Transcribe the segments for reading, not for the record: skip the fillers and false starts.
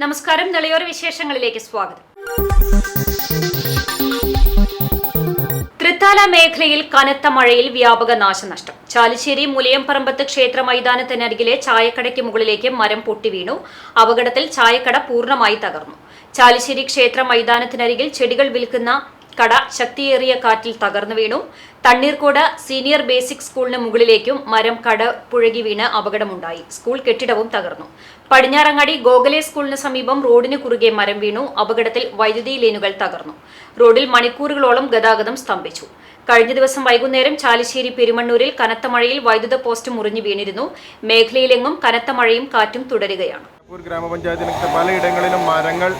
നമസ്കാരം, നിളയോര വിശേഷങ്ങളിലേക്ക് സ്വാഗതം. തൃത്താല മേഖലയിൽ കനത്ത മഴയിൽ വ്യാപക നാശനഷ്ടം. ചാലിശ്ശേരി മുലയംപറമ്പത്ത് ക്ഷേത്ര മൈതാനത്തിനരികിലെ ചായക്കടയ്ക്ക് മുകളിലേക്ക് മരം പൊട്ടി വീണു. അപകടത്തിൽ ചായക്കട പൂർണ്ണമായി തകർന്നു. ചാലിശ്ശേരി ക്ഷേത്ര മൈതാനത്തിനരികിൽ ചെടികൾ വിൽക്കുന്ന കട ശക്തിയേറിയ കാറ്റിൽ തകർന്നു വീണു. തണ്ണീർക്കോട് സീനിയർ ബേസിക് സ്കൂളിന് മുകളിലേക്കും മരം കടപുഴകി വീണ് അപകടമുണ്ടായി. സ്കൂൾ കെട്ടിടവും തകർന്നു. പടിഞ്ഞാറങ്ങാടി ഗോഖലെ സ്കൂളിന് സമീപം റോഡിന് കുറുകെ മരം വീണു. അപകടത്തിൽ വൈദ്യുതി ലൈനുകൾ തകർന്നു. റോഡിൽ മണിക്കൂറുകളോളം ഗതാഗതം സ്തംഭിച്ചു. കഴിഞ്ഞ ദിവസം വൈകുന്നേരം ചാലിശ്ശേരി പെരുമണ്ണൂരിൽ കനത്ത മഴയിൽ വൈദ്യുത പോസ്റ്റ് മുറിഞ്ഞു വീണിരുന്നു. മേഖലയിലെങ്ങും കനത്ത മഴയും കാറ്റും തുടരുകയാണ്. ഗ്രാമപഞ്ചായത്തിനകത്ത് പലയിടങ്ങളിലും മരങ്ങൾ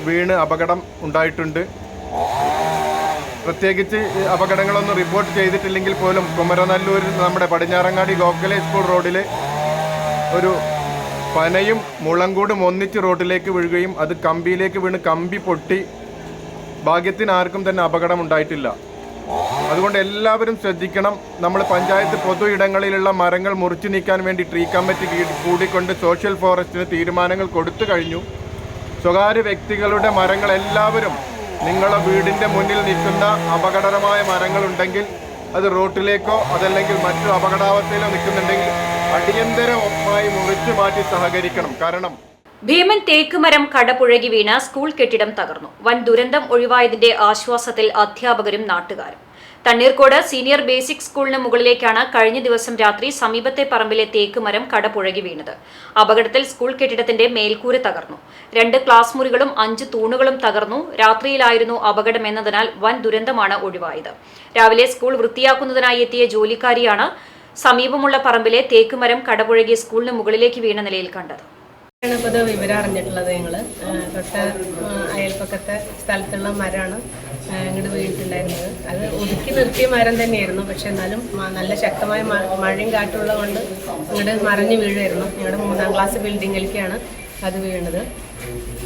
വീണ് അപകടം ഉണ്ടായിട്ടുണ്ട്. പ്രത്യേകിച്ച് അപകടങ്ങളൊന്നും റിപ്പോർട്ട് ചെയ്തിട്ടില്ലെങ്കിൽ പോലും കുമരനല്ലൂരിൽ നമ്മുടെ പടിഞ്ഞാറങ്ങാടി ഗോഖലെ സ്കൂൾ റോഡിൽ ഒരു പനയും മുളങ്കൂടും ഒന്നിച്ച് റോഡിലേക്ക് വീഴുകയും അത് കമ്പിയിലേക്ക് വീണ് കമ്പി പൊട്ടി ഭാഗ്യത്തിന് ആർക്കും തന്നെ അപകടം ഉണ്ടായിട്ടില്ല. അതുകൊണ്ട് എല്ലാവരും ശ്രദ്ധിക്കണം. നമ്മൾ പഞ്ചായത്ത് പൊതു ഇടങ്ങളിലുള്ള മരങ്ങൾ മുറിച്ചു നീക്കാൻ വേണ്ടി ട്രീ കമ്മിറ്റി കൂടിക്കൊണ്ട് സോഷ്യൽ ഫോറസ്റ്റിന് തീരുമാനങ്ങൾ കൊടുത്തു കഴിഞ്ഞു. സ്വകാര്യ വ്യക്തികളുടെ മരങ്ങൾ എല്ലാവരും നിങ്ങളുടെ വീടിൻ്റെ മുന്നിൽ നിൽക്കുന്ന അപകടകരമായ മരങ്ങളുണ്ടെങ്കിൽ അത് റോട്ടിലേക്കോ അതല്ലെങ്കിൽ മറ്റു അപകടാവസ്ഥയിലോ നിൽക്കുന്നുണ്ടെങ്കിൽ അടിയന്തരമായി മുറിച്ചു മാറ്റി സഹകരിക്കണം. കാരണം ഭീമൻ തേക്ക് മരം കടപുഴകി വീണ സ്കൂൾ കെട്ടിടം തകർന്നു. വൻ ദുരന്തം ഒഴിവായതിന്റെ ആശ്വാസത്തിൽ അധ്യാപകരും നാട്ടുകാരും. തണ്ണീർക്കോട് സീനിയർ ബേസിക് സ്കൂളിന് മുകളിലേക്കാണ് കഴിഞ്ഞ ദിവസം രാത്രി സമീപത്തെ പറമ്പിലെ തേക്ക് മരം കടപുഴകി വീണത്. അപകടത്തിൽ സ്കൂൾ കെട്ടിടത്തിന്റെ മേൽക്കൂര തകർന്നു. 2 ക്ലാസ് മുറികളും 5 തൂണുകളും തകർന്നു. രാത്രിയിലായിരുന്നു അപകടമെന്നതിനാൽ വൻ ദുരന്തമാണ് ഒഴിവായത്. രാവിലെ സ്കൂൾ വൃത്തിയാക്കുന്നതിനായി എത്തിയ ജോലിക്കാരിയാണ് സമീപമുള്ള പറമ്പിലെ തേക്ക് മരം കടപുഴകി സ്കൂളിന് മുകളിലേക്ക് വീണ നിലയിൽ കണ്ടത്. ഇപ്പോൾ വിവരം അറിഞ്ഞിട്ടുള്ളത് ഞങ്ങൾ തൊട്ട് അയൽപ്പക്കത്തെ സ്ഥലത്തുള്ള മരമാണ് ഇങ്ങോട്ട് വീണിട്ടുണ്ടായിരുന്നത്. അത് ഒതുക്കി നിർത്തിയ മരം തന്നെയായിരുന്നു. പക്ഷെ എന്നാലും നല്ല ശക്തമായ മഴയും കാറ്റുള്ളത് കൊണ്ട് ഇങ്ങോട്ട് മറിഞ്ഞ് വീഴുമായിരുന്നു. ഞങ്ങളുടെ 3ാം ക്ലാസ് ബിൽഡിങ്ങിലേക്കാണ് അത് വീണത്.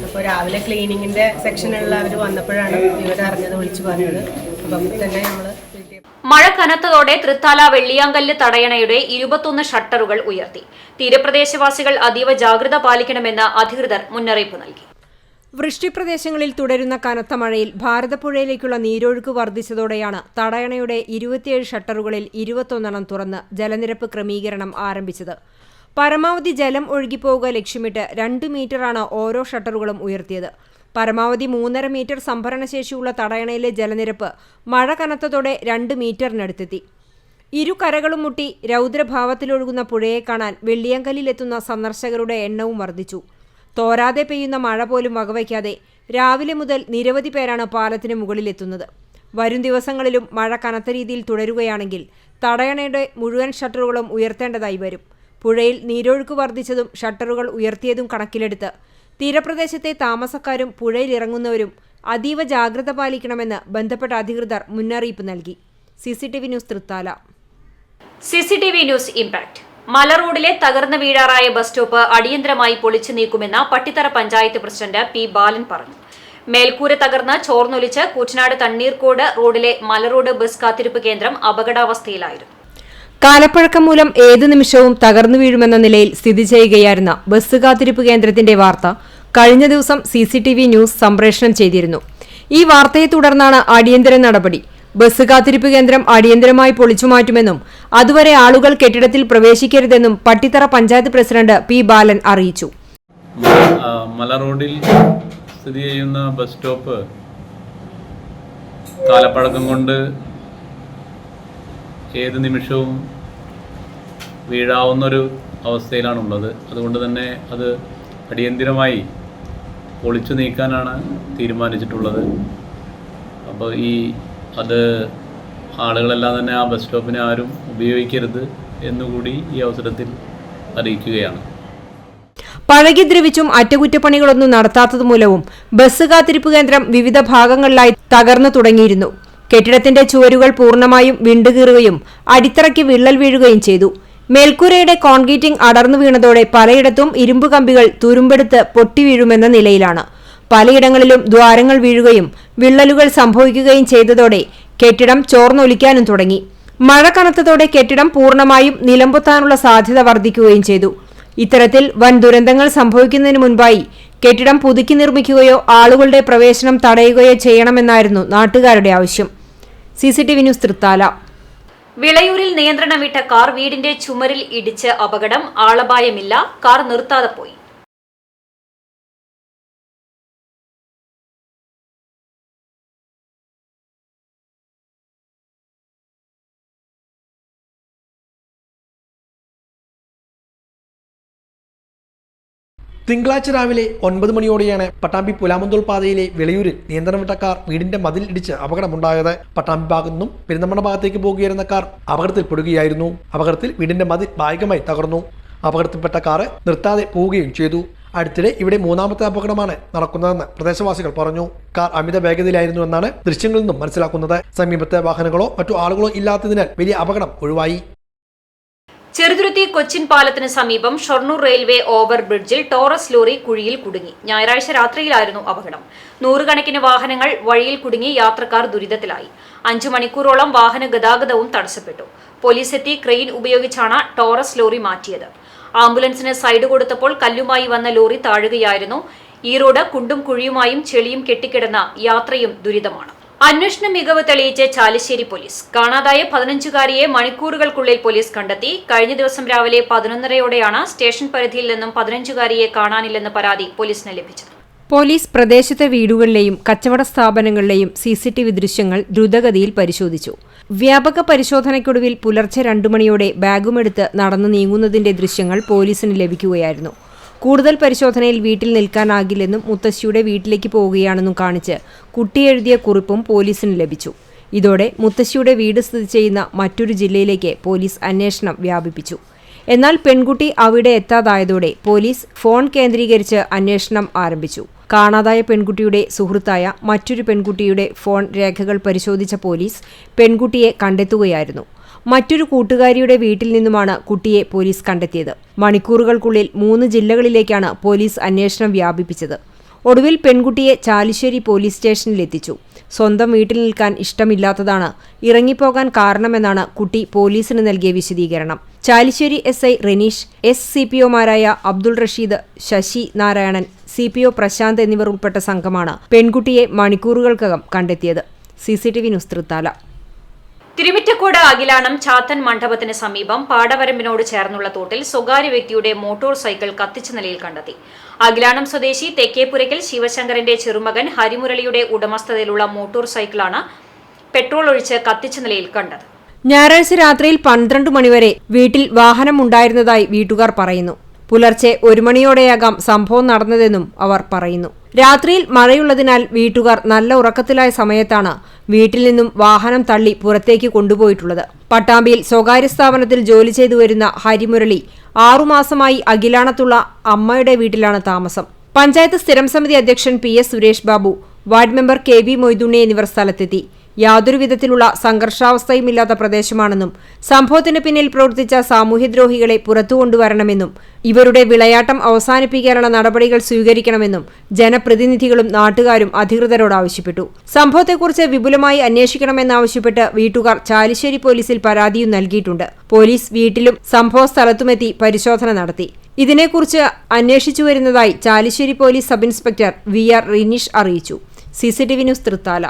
അപ്പോൾ രാവിലെ ക്ലീനിങ്ങിൻ്റെ സെക്ഷനുള്ളവർ വന്നപ്പോഴാണ് വിവരം അറിഞ്ഞത്, വിളിച്ചു പറഞ്ഞത്. അപ്പം തന്നെ നമ്മൾ മഴ കനത്തതോടെ തൃത്താല വെള്ളിയാങ്കല്ല് തടയണയുടെ 21 ഷട്ടറുകൾ ഉയർത്തി. തീരപ്രദേശവാസികൾ അതീവ ജാഗ്രത പാലിക്കണമെന്ന് അധികൃതർ മുന്നറിയിപ്പ് നൽകി. വൃഷ്ടിപ്രദേശങ്ങളിൽ തുടരുന്ന കനത്ത മഴയിൽ ഭാരതപ്പുഴയിലേക്കുള്ള നീരൊഴുക്ക് വർദ്ധിച്ചതോടെയാണ് തടയണയുടെ 27 ഷട്ടറുകളിൽ 21 തുറന്ന് ജലനിരപ്പ് ക്രമീകരണം ആരംഭിച്ചത്. പരമാവധി ജലം ഒഴുകിപ്പോവുക ലക്ഷ്യമിട്ട് 2 മീറ്ററാണ് ഓരോ ഷട്ടറുകളും ഉയർത്തിയത്. പരമാവധി 3.5 മീറ്റർ സംഭരണശേഷിയുള്ള തടയണയിലെ ജലനിരപ്പ് മഴ കനത്തതോടെ 2 മീറ്ററിനടുത്തെത്തി. ഇരു കരകളും മുട്ടി രൗദ്രഭാവത്തിലൊഴുകുന്ന പുഴയെ കാണാൻ വെള്ളിയാങ്കല്ലിലെത്തുന്ന സന്ദർശകരുടെ എണ്ണവും വർദ്ധിച്ചു. തോരാതെ പെയ്യുന്ന മഴ പോലും വകവയ്ക്കാതെ രാവിലെ മുതൽ നിരവധി പേരാണ് പാലത്തിന് മുകളിലെത്തുന്നത്. വരും ദിവസങ്ങളിലും മഴ കനത്ത രീതിയിൽ തുടരുകയാണെങ്കിൽ തടയണയുടെ മുഴുവൻ ഷട്ടറുകളും ഉയർത്തേണ്ടതായി വരും. പുഴയിൽ നീരൊഴുക്ക് വർദ്ധിച്ചതും ഷട്ടറുകൾ ഉയർത്തിയതും കണക്കിലെടുത്ത് തീരപ്രദേശത്തെ താമസക്കാരും പുഴയിലിറങ്ങുന്നവരും അതീവ ജാഗ്രത പാലിക്കണമെന്ന് ബന്ധപ്പെട്ട അധികൃതർ മുന്നറിയിപ്പ് നൽകി. CCTV news Thrithala. CCTV news impact. മല റോഡിലെ തകർന്നു വീഴാറായ ബസ് സ്റ്റോപ്പ് അടിയന്തരമായി പൊളിച്ചു നീക്കുമെന്ന് പട്ടിത്തറ പഞ്ചായത്ത് പ്രസിഡന്റ് P. ബാലൻ പറഞ്ഞു. മേൽക്കൂര തകർന്ന് ചോർന്നൊലിച്ച് കൂറ്റനാട് തണ്ണീർക്കോട് റോഡിലെ മലറോഡ് ബസ് കാത്തിരിപ്പ് കേന്ദ്രം അപകടാവസ്ഥയിലായിരുന്നു. കാലപ്പഴക്കം മൂലം ഏതു നിമിഷവും തകർന്നു വീഴുമെന്ന നിലയിൽ സ്ഥിതി ചെയ്യുകയായിരുന്ന ബസ് കാത്തിരിപ്പ് കേന്ദ്രത്തിന്റെ വാർത്ത കഴിഞ്ഞ ദിവസം CCTV ന്യൂസ് സംപ്രേഷണം ചെയ്തിരുന്നു. ഈ വാർത്തയെ തുടർന്നാണ് അടിയന്തര നടപടി. ബസ് കാത്തിരിപ്പ് കേന്ദ്രം അടിയന്തരമായി പൊളിച്ചുമാറ്റുമെന്നും അതുവരെ ആളുകൾ കെട്ടിടത്തിൽ പ്രവേശിക്കരുതെന്നും പട്ടിത്തറ പഞ്ചായത്ത് പ്രസിഡന്റ് P. ബാലൻ അറിയിച്ചു. മല റോഡിൽ സ്ഥിതി ചെയ്യുന്ന ബസ് സ്റ്റോപ്പ് കാലപ്പഴക്കം കൊണ്ട് ഏത് നിമിഷവും വീഴാവുന്നൊരു അവസ്ഥയിലാണുള്ളത്. അതുകൊണ്ട് തന്നെ അത് അടിയന്തിരമായി പൊളിച്ചു നീക്കാനാണ് തീരുമാനിച്ചിട്ടുള്ളത്. അപ്പോൾ അത് ആളുകളെല്ലാം തന്നെ ആ ബസ് സ്റ്റോപ്പിനെ ആരും ഉപയോഗിക്കരുത് എന്നുകൂടി ഈ അവസരത്തിൽ അറിയിക്കുകയാണ്. പഴകി ദ്രവിച്ചും അറ്റകുറ്റപ്പണികളൊന്നും നടത്താത്തതുമൂലവും ബസ് കാത്തിരിപ്പ് കേന്ദ്രം വിവിധ ഭാഗങ്ങളിലായി തകർന്നു തുടങ്ങിയിരുന്നു. കെട്ടിടത്തിന്റെ ചുവരുകൾ പൂർണ്ണമായും വിണ്ടുകീറുകയും അടിത്തറയ്ക്ക് വിള്ളൽ വീഴുകയും ചെയ്തു. മേൽക്കൂരയുടെ കോൺക്രീറ്റിംഗ് അടർന്നു വീണതോടെ പലയിടത്തും ഇരുമ്പ് കമ്പികൾ തുരുമ്പെടുത്ത് പൊട്ടിവീഴുമെന്ന നിലയിലാണ്. പലയിടങ്ങളിലും ദ്വാരങ്ങൾ വീഴുകയും വിള്ളലുകൾ സംഭവിക്കുകയും ചെയ്തതോടെ കെട്ടിടം ചോർന്നൊലിക്കാനും തുടങ്ങി. മഴ കനത്തതോടെ കെട്ടിടം പൂർണ്ണമായും നിലംപൊത്താനുള്ള സാധ്യത വർദ്ധിക്കുകയും ചെയ്തു. ഇത്തരത്തിൽ വൻ ദുരന്തങ്ങൾ സംഭവിക്കുന്നതിന് മുൻപായി കെട്ടിടം പുതുക്കി നിർമ്മിക്കുകയോ ആളുകളുടെ പ്രവേശനം തടയുകയോ ചെയ്യണമെന്നായിരുന്നു നാട്ടുകാരുടെ ആവശ്യം. CCTV news Thrithala. വിളയൂരിൽ നിയന്ത്രണം വിട്ട കാർ വീടിന്റെ ചുമരിൽ ഇടിച്ച് അപകടം. ആളപായമില്ല. കാർ നിർത്താതെ പോയി. തിങ്കളാഴ്ച രാവിലെ 9 മണിയോടെയാണ് പട്ടാമ്പി പുലാമന്തോൾ പാതയിലെ വിളയൂരിൽ നിയന്ത്രണം വിട്ട കാർ വീടിന്റെ മതിൽ ഇടിച്ച് അപകടമുണ്ടായത്. പട്ടാമ്പി ഭാഗത്തു നിന്നും പെരിന്തമണ്ണ ഭാഗത്തേക്ക് പോകുകയായിരുന്ന കാർ അപകടത്തിൽപ്പെടുകയായിരുന്നു. അപകടത്തിൽ വീടിന്റെ മതിൽ ഭാഗികമായി തകർന്നു. അപകടത്തിൽപ്പെട്ട കാർ നിർത്താതെ പോവുകയും ചെയ്തു. അടുത്തിടെ ഇവിടെ 3ാമത്തെ അപകടമാണ് നടക്കുന്നതെന്ന് പ്രദേശവാസികൾ പറഞ്ഞു. കാർ അമിത വേഗതയിലായിരുന്നു എന്നാണ് ദൃശ്യങ്ങളിൽ നിന്നും മനസ്സിലാക്കുന്നത്. സമീപത്തെ വാഹനങ്ങളോ മറ്റു ആളുകളോ ഇല്ലാത്തതിനാൽ വലിയ അപകടം ഒഴിവായി. ചെറുതുരുത്തി കൊച്ചിൻ പാലത്തിന് സമീപം ഷൊർണൂർ റെയിൽവേ ഓവർ ബ്രിഡ്ജിൽ ടോറസ് ലോറി കുഴിയിൽ കുടുങ്ങി. ഞായറാഴ്ച രാത്രിയിലായിരുന്നു അപകടം. 100 കണക്കിന് വാഹനങ്ങൾ വഴിയിൽ കുടുങ്ങി യാത്രക്കാർ ദുരിതത്തിലായി. 5 മണിക്കൂറോളം വാഹന ഗതാഗതവും തടസ്സപ്പെട്ടു. പോലീസ് എത്തി ക്രെയിൻ ഉപയോഗിച്ചാണ് ടോറസ് ലോറി മാറ്റിയത്. ആംബുലൻസിന് സൈഡ് കൊടുത്തപ്പോൾ കല്ലുമായി വന്ന ലോറി താഴുകയായിരുന്നു. ഈ റോഡ് കുണ്ടും കുഴിയുമായും ചെളിയും കെട്ടിക്കിടന്ന യാത്രയും ദുരിതമാണ്. അന്വേഷണ മികവ് തെളിയിച്ച് ചാലിശ്ശേരി പോലീസ്. കാണാതായ 15-കാരിയെ മണിക്കൂറുകൾക്കുള്ളിൽ പോലീസ് കണ്ടെത്തി. കഴിഞ്ഞ ദിവസം രാവിലെ 11:30യോടെയാണ് സ്റ്റേഷൻ പരിധിയിൽ നിന്നും 15-കാരിയെ കാണാനില്ലെന്ന് പരാതി പോലീസിന് ലഭിച്ചത്. പോലീസ് പ്രദേശത്തെ വീടുകളിലെയും കച്ചവട സ്ഥാപനങ്ങളിലെയും CCTV ദൃശ്യങ്ങൾ ദ്രുതഗതിയിൽ പരിശോധിച്ചു. വ്യാപക പരിശോധനയ്ക്കൊടുവിൽ പുലർച്ചെ 2 മണിയോടെ ബാഗുമെടുത്ത് നടന്നു നീങ്ങുന്നതിന്റെ ദൃശ്യങ്ങൾ പോലീസിന് ലഭിക്കുകയായിരുന്നു. കൂടുതൽ പരിശോധനയിൽ വീട്ടിൽ നിൽക്കാനാകില്ലെന്നും മുത്തശ്ശിയുടെ വീട്ടിലേക്ക് പോവുകയാണെന്നും കാണിച്ച് കുട്ടി എഴുതിയ കുറിപ്പും പോലീസിന് ലഭിച്ചു. ഇതോടെ മുത്തശ്ശിയുടെ വീട് സ്ഥിതി ചെയ്യുന്ന മറ്റൊരു ജില്ലയിലേക്ക് പോലീസ് അന്വേഷണം വ്യാപിപ്പിച്ചു. എന്നാൽ പെൺകുട്ടി അവിടെ എത്താതായതോടെ പോലീസ് ഫോൺ കേന്ദ്രീകരിച്ച് അന്വേഷണം ആരംഭിച്ചു. കാണാതായ പെൺകുട്ടിയുടെ സുഹൃത്തായ മറ്റൊരു പെൺകുട്ടിയുടെ ഫോൺ രേഖകൾ പരിശോധിച്ച പോലീസ് പെൺകുട്ടിയെ കണ്ടെത്തുകയായിരുന്നു. മറ്റൊരു കൂട്ടുകാരിയുടെ വീട്ടിൽ നിന്നുമാണ് കുട്ടിയെ പോലീസ് കണ്ടെത്തിയത്. മണിക്കൂറുകൾക്കുള്ളിൽ 3 ജില്ലകളിലേക്കാണ് പോലീസ് അന്വേഷണം വ്യാപിപ്പിച്ചത്. ഒടുവിൽ പെൺകുട്ടിയെ ചാലിശ്ശേരി പോലീസ് സ്റ്റേഷനിലെത്തിച്ചു. സ്വന്തം വീട്ടിൽ നിൽക്കാൻ ഇഷ്ടമില്ലാത്തതാണ് ഇറങ്ങിപ്പോകാൻ കാരണമെന്നാണ് കുട്ടി പോലീസിന് നൽകിയ വിശദീകരണം. ചാലിശ്ശേരി SI റെനീഷ്, CPOമാരായ അബ്ദുൾ റഷീദ്, ശശി നാരായണൻ, CPO പ്രശാന്ത് എന്നിവർ ഉൾപ്പെട്ട സംഘമാണ് പെൺകുട്ടിയെ മണിക്കൂറുകൾക്കകം കണ്ടെത്തിയത്. CCTV news Thrithala. തിരുവിറ്റക്കോട് അഖിലാണം ചാത്തൻ മണ്ഡപത്തിന് സമീപം പാടവരമ്പിനോട് ചേർന്നുള്ള തോട്ടിൽ സ്വകാര്യ വ്യക്തിയുടെ മോട്ടോർ സൈക്കിൾ കത്തിച്ച നിലയിൽ കണ്ടെത്തി. അഖിലാണം സ്വദേശി തെക്കേപ്പുരയ്ക്കൽ ശിവശങ്കരന്റെ ചെറുമകൻ ഹരിമുരളിയുടെ ഉടമസ്ഥതയിലുള്ള മോട്ടോർ സൈക്കിളാണ് പെട്രോൾ ഒഴിച്ച് കത്തിച്ച നിലയിൽ കണ്ടത്. ഞായറാഴ്ച രാത്രിയിൽ 12 മണിവരെ വീട്ടിൽ വാഹനമുണ്ടായിരുന്നതായി വീട്ടുകാർ പറയുന്നു. പുലർച്ചെ 1 മണിയോടെയാകാം സംഭവം നടന്നതെന്നും അവർ പറയുന്നു. രാത്രിയിൽ മഴയുള്ളതിനാൽ വീട്ടുകാർ നല്ല ഉറക്കത്തിലായ സമയത്താണ് വീട്ടിൽ നിന്നും വാഹനം തള്ളി പുറത്തേക്ക് കൊണ്ടുപോയിട്ടുള്ളത്. പട്ടാമ്പിയിൽ സ്വകാര്യ സ്ഥാപനത്തിൽ ജോലി ചെയ്തു വരുന്ന ഹരിമുരളി 6 മാസമായി അഖിലാണത്തുള്ള അമ്മയുടെ വീട്ടിലാണ് താമസം. പഞ്ചായത്ത് സ്ഥിരം സമിതി അധ്യക്ഷൻ PS Suresh Babu, ward member KB Moythunni എന്നിവർ സ്ഥലത്തെത്തി. യാതൊരു വിധത്തിലുള്ള സംഘർഷാവസ്ഥയുമില്ലാത്ത പ്രദേശമാണെന്നും സംഭവത്തിന് പിന്നിൽ പ്രവർത്തിച്ച സാമൂഹ്യദ്രോഹികളെ പുറത്തുകൊണ്ടുവരണമെന്നും ഇവരുടെ വിളയാട്ടം അവസാനിപ്പിക്കാനുള്ള നടപടികൾ സ്വീകരിക്കണമെന്നും ജനപ്രതിനിധികളും നാട്ടുകാരും അധികൃതരോട് ആവശ്യപ്പെട്ടു. സംഭവത്തെക്കുറിച്ച് വിപുലമായി അന്വേഷിക്കണമെന്നാവശ്യപ്പെട്ട് വീട്ടുകാർ ചാലിശ്ശേരി പോലീസിൽ പരാതിയും നൽകിയിട്ടുണ്ട്. പോലീസ് വീട്ടിലും സംഭവസ്ഥലത്തുമെത്തി പരിശോധന നടത്തി. ഇതിനെക്കുറിച്ച് അന്വേഷിച്ചു വരുന്നതായി Chalissery police sub inspector VR Rineesh അറിയിച്ചു. CCTV news Thrithala.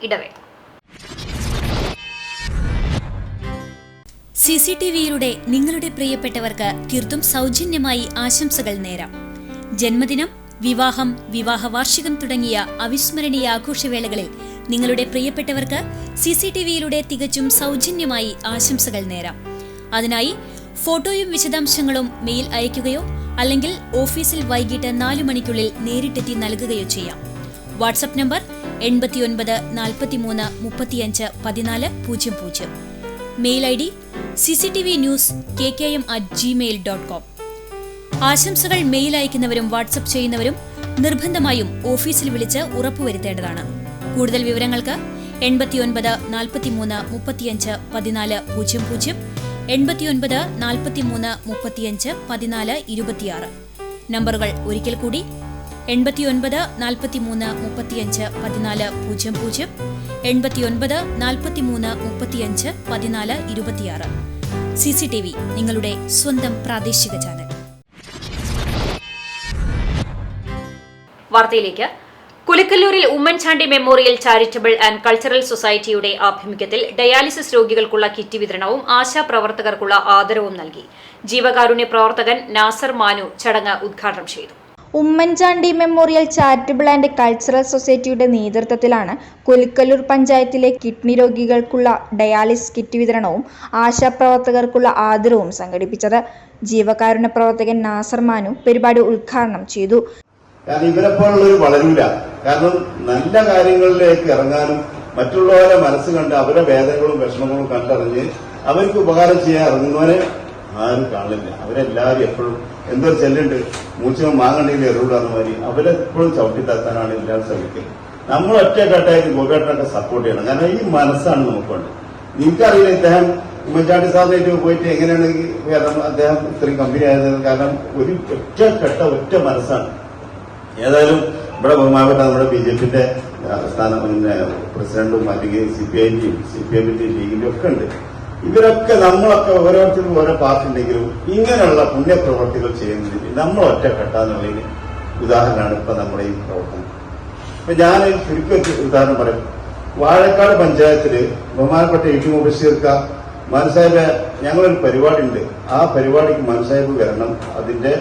ഇടവേള. CCTVയിലൂടെ നിങ്ങളുടെ പ്രിയപ്പെട്ടവർക്ക് തീർത്തും സൗജന്യമായി ആശംസകൾ നേരാം. ജന്മദിനം, വിവാഹം, വിവാഹ വാർഷികം തുടങ്ങിയ അവിസ്മരണീയ ആഘോഷവേളകളിൽ നിങ്ങളുടെ പ്രിയപ്പെട്ടവർക്ക് CCTVയിലൂടെ തികച്ചും സൗജന്യമായി ആശംസകൾ നേരാം. അതിനായി ഫോട്ടോയും വിശദാംശങ്ങളും മെയിൽ അയയ്ക്കുകയോ അല്ലെങ്കിൽ ഓഫീസിൽ വൈകിട്ട് 4 മണിക്കുള്ളിൽ നേരിട്ടെത്തി നൽകുകയോ ചെയ്യാം. WhatsApp number 89 43 35 14 00. Mail ID cctvnews@gmail.com. ആശംസകൾ മെയിൽ അയക്കുന്നവരും വാട്സ്ആപ്പ് ചെയ്യുന്നവരും നിർബന്ധമായും ഓഫീസിൽ വിളിച്ച് ഉറപ്പുവരുത്തേണ്ടതാണ്. കൂടുതൽ വിവരങ്ങൾക്ക് 89 43 35 14 00, 89 43 35 14 26. നമ്പറുകൾ ഒരിക്കൽ കൂടി 89 43 35 14 00, 89 43 35 14 26. CCTV, നിങ്ങളുടെ സ്വന്തം പ്രാദേശിക ചാനൽ. വാർത്തയിലേക്ക്. കുലിക്കല്ലൂരിൽ Oommen Chandy memorial charitable and cultural സൊസൈറ്റിയുടെ ആഭിമുഖ്യത്തിൽ ഡയാലിസിസ് രോഗികൾക്കുള്ള കിറ്റ് വിതരണവും ആശാപ്രവർത്തകർക്കുള്ള ആദരവും നൽകി. ജീവകാരുണ്യ പ്രവർത്തകൻ നാസർ മാനു ചടങ്ങ് ഉദ്ഘാടനം ചെയ്തു. Oommen Chandy memorial charitable and cultural സൊസൈറ്റിയുടെ നേതൃത്വത്തിലാണ് കുലിക്കല്ലൂർ പഞ്ചായത്തിലെ കിഡ്നി രോഗികൾക്കുള്ള ഡയാലിസിസ് കിറ്റ് വിതരണവും ആശാപ്രവർത്തകർക്കുള്ള ആദരവും സംഘടിപ്പിച്ചത്. ജീവകാരുണ്യ പ്രവർത്തകൻ നാസർ മാനു പരിപാടി ഉദ്ഘാടനം ചെയ്തു. കാരണം ഇവരെപ്പോലുള്ളവർ വളരില്ല. കാരണം നല്ല കാര്യങ്ങളിലേക്ക് ഇറങ്ങാനും മറ്റുള്ളവരെ മനസ്സ് കണ്ട് അവരുടെ വേദനകളും വിഷമങ്ങളും കണ്ടറിഞ്ഞ് അവർക്ക് ഉപകാരം ചെയ്യാൻ ഇറങ്ങുന്നവരെ ആരും കാണില്ല. അവരെല്ലാവരും എപ്പോഴും എന്തൊരു ചെല്ലുണ്ട് മൂച്ചവും മാങ്ങണ്ടെങ്കിൽ എറുള്ളാന്ന മാതിരി അവരെപ്പോഴും ചവിട്ടിത്താത്താനാണ് എല്ലാവരും ശ്രമിക്കുന്നത്. നമ്മൾ ഒറ്റക്കെട്ടായിട്ട് ഗോപേട്ടനൊക്കെ സപ്പോർട്ട് ചെയ്യണം. കാരണം ഈ മനസ്സാണ് നമുക്കുണ്ട്. എനിക്കറിയില്ല ഇദ്ദേഹം ഉമ്മൻചാണ്ടി സാറിനായിട്ട് പോയിട്ട് എങ്ങനെയാണ് അദ്ദേഹം ഇത്രയും കമ്പനി ആയത്. കാരണം ഒരു ഒറ്റ മനസ്സാണ്. ഏതായാലും ഇവിടെ ബഹുമാനപ്പെട്ട നമ്മുടെ BJPന്റെ പ്രസിഡന്റും അല്ലെങ്കിൽ CPIന്റെയും ലീഗിന്റെയും ഒക്കെ ഉണ്ട്. ഇവരൊക്കെ നമ്മളൊക്കെ ഓരോരുത്തർക്കും ഓരോ പാർട്ടി ഉണ്ടെങ്കിലും ഇങ്ങനെയുള്ള പുണ്യപ്രവർത്തികൾ ചെയ്യുന്നതിന് നമ്മൾ ഒറ്റക്കെട്ടാന്നുള്ളതിന് ഉദാഹരണമാണ് ഇപ്പൊ നമ്മുടെ ഈ പ്രവർത്തനം. ഇപ്പൊ ഞാൻ ചുരുക്കി ഉദാഹരണം പറയും. വാഴക്കാട് പഞ്ചായത്തില് ബഹുമാനപ്പെട്ട ഇ.ടി. മുബഷീർക്ക മാൻസാഹിബ് ഞങ്ങളൊരു പരിപാടി ഉണ്ട്. ആ പരിപാടിക്ക് മാൻസാഹിബ് വരണം. അതിന്റെ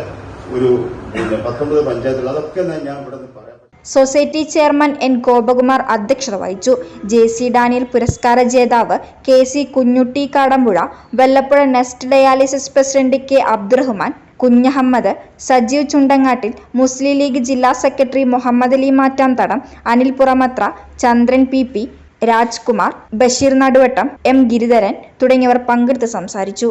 ഒരു 19 പഞ്ചായത്തുകൾ അതൊക്കെ ഞാൻ ഇവിടെ നിന്ന് പറയാം. Society chairman N. ഗോപകുമാർ അധ്യക്ഷത വഹിച്ചു. JC ഡാനിയൽ പുരസ്കാര ജേതാവ് KC Kunhutty Kadampuzha, Vellappuzha nest dialysis president K. Abdurahman, Kunhahammed, Sajeev Chundangattil, Muslim League ജില്ലാ secretary Muhammad Ali Mattamthadam, Anil Puramathra, Chandran PP, Rajkumar, Basheer Naduvattam, M. Giridharan തുടങ്ങിയവർ പങ്കെടുത്ത് സംസാരിച്ചു.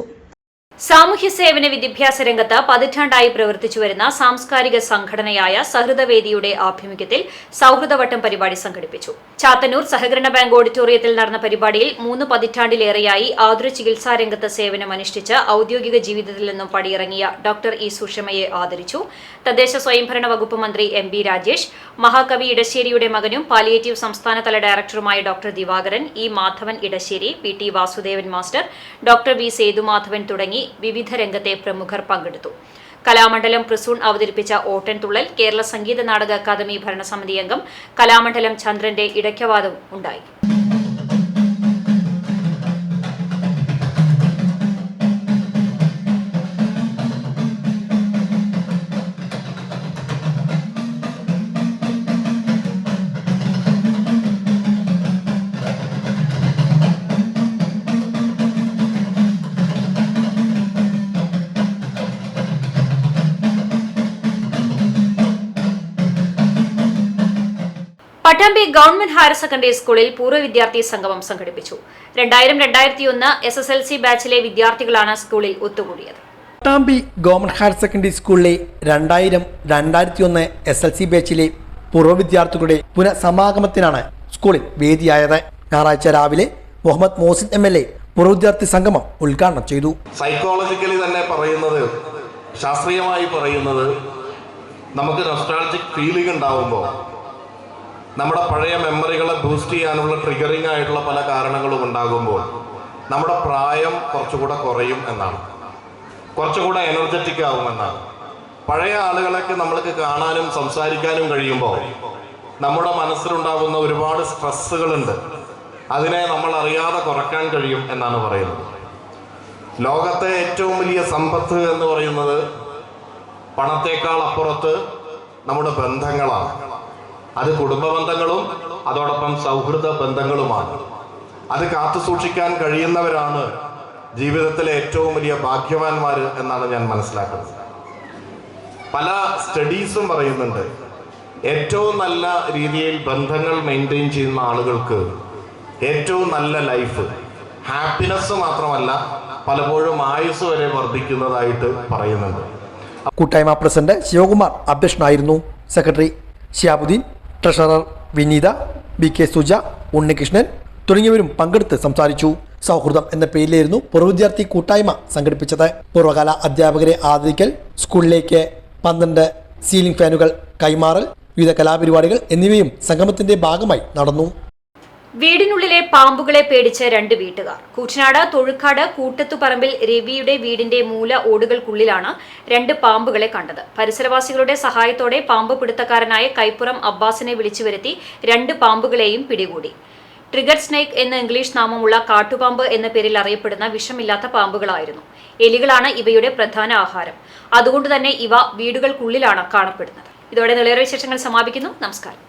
സാമൂഹ്യ സേവന വിദ്യാഭ്യാസ രംഗത്ത് പതിറ്റാണ്ടായി പ്രവർത്തിച്ചുവരുന്ന സാംസ്കാരിക സംഘടനയായ സഹൃദവേദിയുടെ ആഭിമുഖ്യത്തിൽ സൗഹൃദവട്ടം പരിപാടി സംഘടിപ്പിച്ചു. ചാത്തന്നൂർ സഹകരണ ബാങ്ക് ഓഡിറ്റോറിയത്തിൽ നടന്ന പരിപാടിയിൽ 3 പതിറ്റാണ്ടിലേറെയായി ആതുര ചികിത്സാ രംഗത്ത് സേവനമനുഷ്ഠിച്ച് ഔദ്യോഗിക ജീവിതത്തിൽ നിന്നും പടിയിറങ്ങിയ ഡോക്ടർ ഇ സുഷമയെ ആദരിച്ചു. തദ്ദേശ സ്വയംഭരണ വകുപ്പ് മന്ത്രി MB രാജേഷ്, മഹാകവി ഇടശ്ശേരിയുടെ മകനും പാലിയേറ്റീവ് സംസ്ഥാനതല ഡയറക്ടറുമായ doctor Divakaran, E. Madhavan Edassery, PT. Vasudevan master, doctor V. Sethumadhavan തുടങ്ങി വിവിധ രംഗത്തെ പ്രമുഖർ പങ്കെടുത്തു. കലാമണ്ഡലം പ്രിസൂൺ അവതരിപ്പിച്ച ഓട്ടൻതുള്ളൽ, കേരള സംഗീത നാടക അക്കാദമി ഭരണസമിതി അംഗം കലാമണ്ഡലം ചന്ദ്രന്റെ ഇടയ്ക്കവാദം ഉണ്ടായി. പട്ടാമ്പി ഗവൺമെന്റ് ഹയർ സെക്കൻഡറി സ്കൂളിൽ പൂർവ്വ വിദ്യാർത്ഥി സംഗമം സംഘടിപ്പിച്ചു. 2000-2001 SSLC ബാച്ചിലെ വിദ്യാർത്ഥികളാണ് സ്കൂളിൽ ഒത്തുകൂടിയത്. പട്ടാമ്പി ഗവൺമെന്റ് ഹയർ സെക്കൻഡറി സ്കൂളിലെ 2000-2001 SLC ബാച്ചിലെ പൂർവ്വ വിദ്യാർത്ഥികളുടെ പുനഃസമാഗമത്തിനാണ് സ്കൂളിൽ വേദിയായത്. ഞായറാഴ്ച രാവിലെ മുഹമ്മദ് മോസിൻ MLA പൂർവ്വ വിദ്യാർത്ഥി സംഗമം ഉദ്ഘാടനം ചെയ്തു. സൈക്കോളജിക്കലി തന്നെ പറയുന്നത്, ശാസ്ത്രീയമായി പറയുന്നത്, നമുക്ക് നൊസ്റ്റാൾജിക് ഫീലിംഗ് ഉണ്ടാവുമ്പോൾ നമ്മുടെ പഴയ മെമ്മറികളെ ബൂസ്റ്റ് ചെയ്യാനുള്ള ട്രിഗറിങ് ആയിട്ടുള്ള പല കാരണങ്ങളും ഉണ്ടാകുമ്പോൾ നമ്മുടെ പ്രായം കുറച്ചുകൂടെ കുറയും എന്നാണ്, കുറച്ചുകൂടെ എനർജറ്റിക് ആവുമെന്നാണ്. പഴയ ആളുകളൊക്കെ നമ്മൾക്ക് കാണാനും സംസാരിക്കാനും കഴിയുമ്പോൾ നമ്മുടെ മനസ്സിലുണ്ടാകുന്ന ഒരുപാട് സ്ട്രെസ്സുകളുണ്ട്, അതിനെ നമ്മൾ അറിയാതെ കുറയ്ക്കാൻ കഴിയും എന്നാണ് പറയുന്നത്. ലോകത്തെ ഏറ്റവും വലിയ സമ്പത്ത് എന്ന് പറയുന്നത് പണത്തേക്കാൾ അപ്പുറത്ത് നമ്മുടെ ബന്ധങ്ങളാണ്. അത് കുടുംബ ബന്ധങ്ങളും അതോടൊപ്പം സൗഹൃദ ബന്ധങ്ങളുമാണ്. അത് കാത്തു സൂക്ഷിക്കാൻ കഴിയുന്നവരാണ് ജീവിതത്തിലെ ഏറ്റവും വലിയ ഭാഗ്യവാന്മാർ എന്നാണ് ഞാൻ മനസ്സിലാക്കുന്നത്. പല സ്റ്റഡീസും പറയുന്നുണ്ട്, ഏറ്റവും നല്ല രീതിയിൽ ബന്ധങ്ങൾ മെയിൻറ്റെയിൻ ചെയ്യുന്ന ആളുകൾക്ക് ഏറ്റവും നല്ല ലൈഫ്, ഹാപ്പിനെസ് മാത്രമല്ല പലപ്പോഴും ആയുസ് വരെ വർദ്ധിക്കുന്നതായിട്ട് പറയുന്നുണ്ട്. കൂട്ടായ്മ പ്രസിഡന്റ് ശിവകുമാർ അധ്യക്ഷനായിരുന്നു. സെക്രട്ടറി ഷിയാബുദ്ദീൻ, ട്രഷറർ വിനീത, BK സുജ, ഉണ്ണികൃഷ്ണൻ തുടങ്ങിയവരും പങ്കെടുത്ത് സംസാരിച്ചു. സൗഹൃദം എന്ന പേരിലായിരുന്നു പൂർവ്വ വിദ്യാർത്ഥി കൂട്ടായ്മ സംഘടിപ്പിച്ചത്. പൂർവ്വകാല അധ്യാപകരെ ആദരിക്കൽ, സ്കൂളിലേക്ക് 12 സീലിംഗ് ഫാനുകൾ കൈമാറൽ, വിവിധ കലാപരിപാടികൾ എന്നിവയും സംഗമത്തിന്റെ ഭാഗമായി നടന്നു. വീടിനുള്ളിലെ പാമ്പുകളെ പേടിച്ച് 2 വീട്ടുകാർ. കൂറ്റനാട് തൊഴുക്കാട് കൂട്ടത്തുപറമ്പിൽ രവിയുടെ വീടിന്റെ മൂല ഓടുകൾക്കുള്ളിലാണ് 2 പാമ്പുകളെ കണ്ടത്. പരിസരവാസികളുടെ സഹായത്തോടെ പാമ്പ് പിടുത്തക്കാരനായ കൈപ്പുറം അബ്ബാസിനെ വിളിച്ചു വരുത്തി 2 പാമ്പുകളെയും പിടികൂടി. ട്രിഗർ സ്നേക്ക് എന്ന ഇംഗ്ലീഷ് നാമമുള്ള കാട്ടുപാമ്പ് എന്ന പേരിൽ അറിയപ്പെടുന്ന വിഷമില്ലാത്ത പാമ്പുകളായിരുന്നു. എലികളാണ് ഇവയുടെ പ്രധാന ആഹാരം. അതുകൊണ്ടുതന്നെ ഇവ വീടുകൾക്കുള്ളിലാണ് കാണപ്പെടുന്നത്. ഇതോടെ നിളയേറെ വിശേഷങ്ങൾ സമാപിക്കുന്നു. നമസ്കാരം.